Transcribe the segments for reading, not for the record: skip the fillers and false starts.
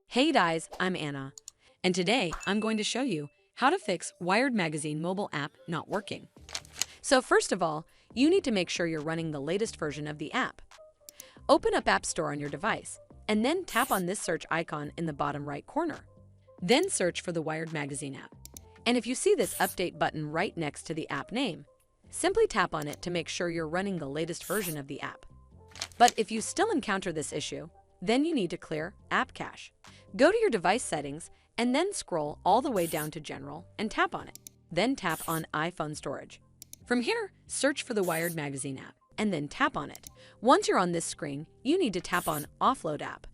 Hey guys, I'm Anna, and today I'm going to show you how to fix Wired Magazine mobile app not working. So first of all, you need to make sure you're running the latest version of the app. Open up App Store on your device, and then tap on this search icon in the bottom right corner. Then search for the Wired Magazine app. And if you see this update button right next to the app name, simply tap on it to make sure you're running the latest version of the app. But if you still encounter this issue, then you need to clear App Cache. Go to your device settings and then scroll all the way down to General and tap on it. Then tap on iPhone Storage. From here, search for the Wired Magazine app and then tap on it. Once you're on this screen, you need to tap on Offload App.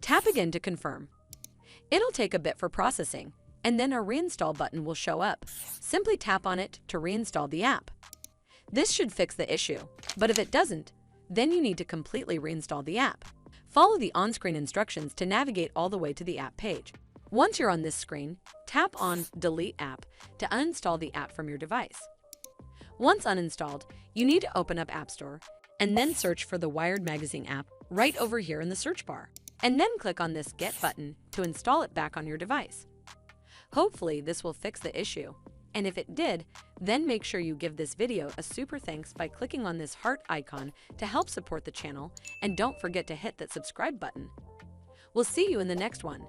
Tap again to confirm. It'll take a bit for processing, and then a reinstall button will show up. Simply tap on it to reinstall the app. This should fix the issue, but if it doesn't, then you need to completely reinstall the app. Follow the on-screen instructions to navigate all the way to the app page. Once you're on this screen, tap on Delete App to uninstall the app from your device. Once uninstalled, you need to open up App Store and then search for the Wired Magazine app right over here in the search bar, and then click on this Get button to install it back on your device. Hopefully this will fix the issue, and if it did, then make sure you give this video a super thanks by clicking on this heart icon to help support the channel, and don't forget to hit that subscribe button. We'll see you in the next one.